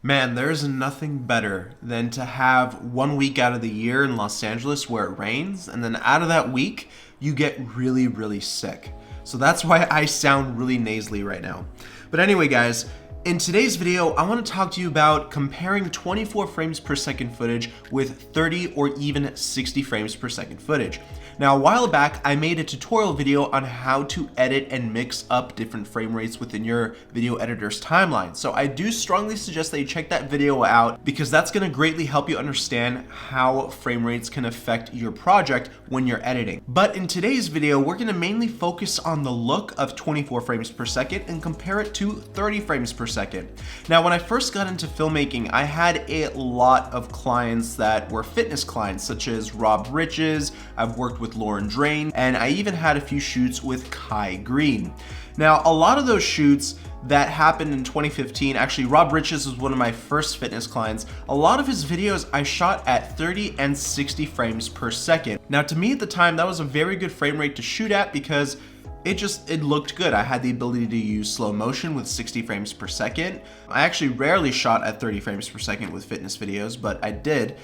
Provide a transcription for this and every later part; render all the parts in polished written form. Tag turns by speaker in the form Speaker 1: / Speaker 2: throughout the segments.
Speaker 1: Man, there's nothing better than to have 1 week out of the year in Los Angeles where it rains, and then out of that week, you get really, really sick. So that's why I sound really nasally right now. But anyway, guys, in today's video, I want to talk to you about comparing 24 frames per second footage with 30 or even 60 frames per second footage. Now, a while back, I made a tutorial video on how to edit and mix up different frame rates within your video editor's timeline. So I do strongly suggest that you check that video out because that's going to greatly help you understand how frame rates can affect your project when you're editing. But in today's video, we're going to mainly focus on the look of 24 frames per second and compare it to 30 frames per second. Now, when I first got into filmmaking, I had a lot of clients that were fitness clients, such as Rob Riches. I've worked with Lauren Drain, and I even had a few shoots with Kai Green. Now, a lot of those shoots that happened in 2015, actually Rob Riches was one of my first fitness clients. A lot of his videos I shot at 30 and 60 frames per second. Now, to me at the time, that was a very good frame rate to shoot at because it looked good. I had the ability to use slow motion with 60 frames per second. I actually rarely shot at 30 frames per second with fitness videos, but I did.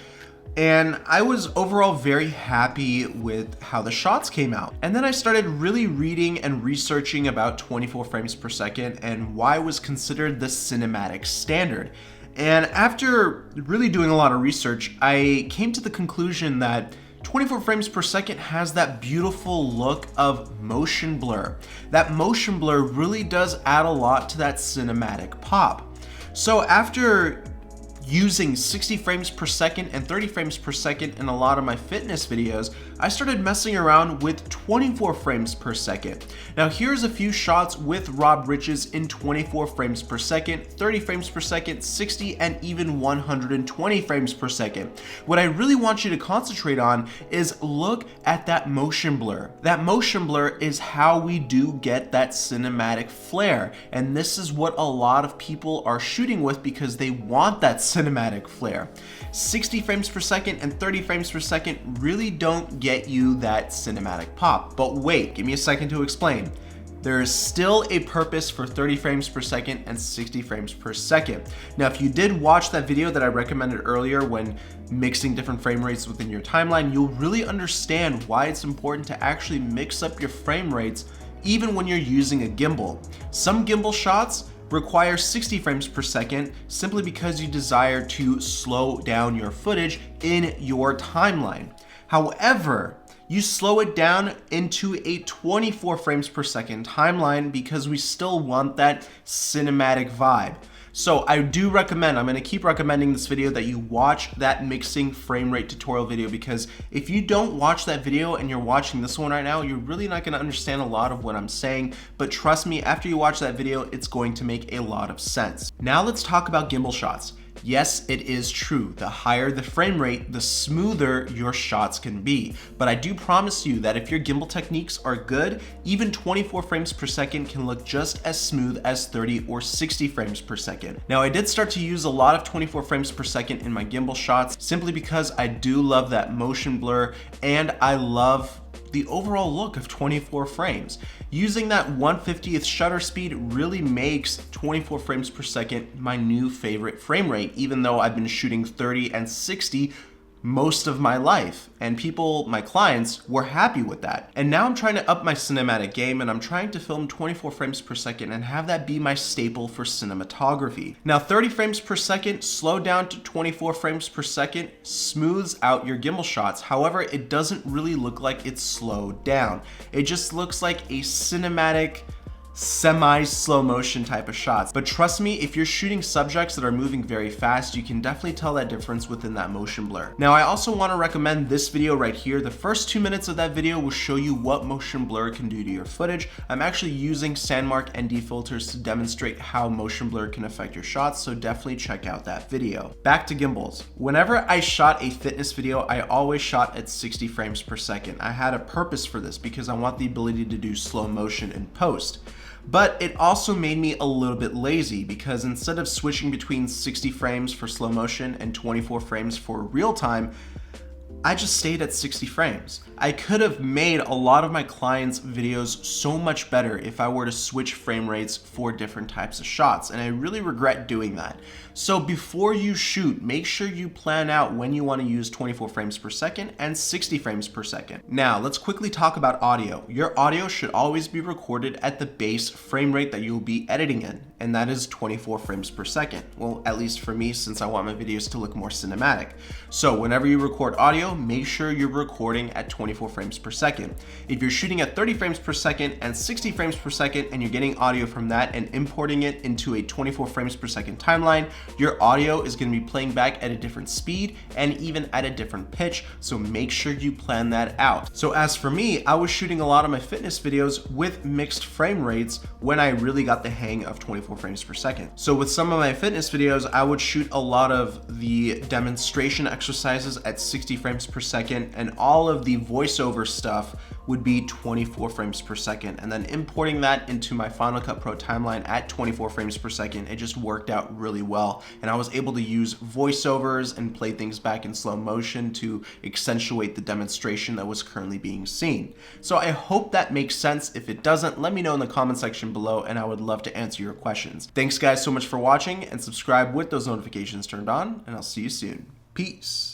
Speaker 1: And I was overall very happy with how the shots came out. And then I started really reading and researching about 24 frames per second and why it was considered the cinematic standard. And after really doing a lot of research, I came to the conclusion that 24 frames per second has that beautiful look of motion blur. That motion blur really does add a lot to that cinematic pop. So after using 60 frames per second and 30 frames per second in a lot of my fitness videos, I started messing around with 24 frames per second. Now here's a few shots with Rob Riches in 24 frames per second, 30 frames per second, 60, and even 120 frames per second. What I really want you to concentrate on is look at that motion blur. That motion blur is how we do get that cinematic flair, and this is what a lot of people are shooting with because they want that cinematic flair. 60 frames per second and 30 frames per second really don't get you that cinematic pop. But wait, give me a second to explain. There is still a purpose for 30 frames per second and 60 frames per second. Now, if you did watch that video that I recommended earlier when mixing different frame rates within your timeline, you'll really understand why it's important to actually mix up your frame rates even when you're using a gimbal. Some gimbal shots require 60 frames per second simply because you desire to slow down your footage in your timeline. However, you slow it down into a 24 frames per second timeline because we still want that cinematic vibe. So I do recommend, I'm going to keep recommending this video that you watch that mixing frame rate tutorial video, because if you don't watch that video and you're watching this one right now, you're really not going to understand a lot of what I'm saying. But trust me, after you watch that video, it's going to make a lot of sense. Now let's talk about gimbal shots. Yes, it is true. The higher the frame rate, the smoother your shots can be. But I do promise you that if your gimbal techniques are good, even 24 frames per second can look just as smooth as 30 or 60 frames per second. Now, I did start to use a lot of 24 frames per second in my gimbal shots simply because I do love that motion blur and I love the overall look of 24 frames. Using that 1/50th shutter speed really makes 24 frames per second my new favorite frame rate, even though I've been shooting 30 and 60 most of my life, and people, my clients, were happy with that. And now I'm trying to up my cinematic game, and I'm trying to film 24 frames per second and have that be my staple for cinematography. Now, 30 frames per second slowed down to 24 frames per second smooths out your gimbal shots. However, it doesn't really look like it's slowed down. It just looks like a cinematic semi-slow motion type of shots. But trust me, if you're shooting subjects that are moving very fast, you can definitely tell that difference within that motion blur. Now, I also want to recommend this video right here. The first 2 minutes of that video will show you what motion blur can do to your footage. I'm actually using Sandmark ND filters to demonstrate how motion blur can affect your shots, so definitely check out that video. Back to gimbals. Whenever I shot a fitness video, I always shot at 60 frames per second. I had a purpose for this because I want the ability to do slow motion in post. But it also made me a little bit lazy because instead of switching between 60 frames for slow motion and 24 frames for real time, I just stayed at 60 frames. I could have made a lot of my clients' videos so much better if I were to switch frame rates for different types of shots, and I really regret doing that. So before you shoot, make sure you plan out when you want to use 24 frames per second and 60 frames per second. Now, let's quickly talk about audio. Your audio should always be recorded at the base frame rate that you'll be editing in, and that is 24 frames per second. Well, at least for me, since I want my videos to look more cinematic. So whenever you record audio, make sure you're recording at 24 frames per second. If you're shooting at 30 frames per second and 60 frames per second and you're getting audio from that and importing it into a 24 frames per second timeline, your audio is going to be playing back at a different speed and even at a different pitch, so make sure you plan that out. So as for me, I was shooting a lot of my fitness videos with mixed frame rates when I really got the hang of 24 frames per second. So with some of my fitness videos, I would shoot a lot of the demonstration exercises at 60 frames per second, and all of the voiceover stuff would be 24 frames per second. And then importing that into my Final Cut Pro timeline at 24 frames per second, it just worked out really well. And I was able to use voiceovers and play things back in slow motion to accentuate the demonstration that was currently being seen. So I hope that makes sense. If it doesn't, let me know in the comment section below and I would love to answer your questions. Thanks guys so much for watching, and subscribe with those notifications turned on, and I'll see you soon. Peace.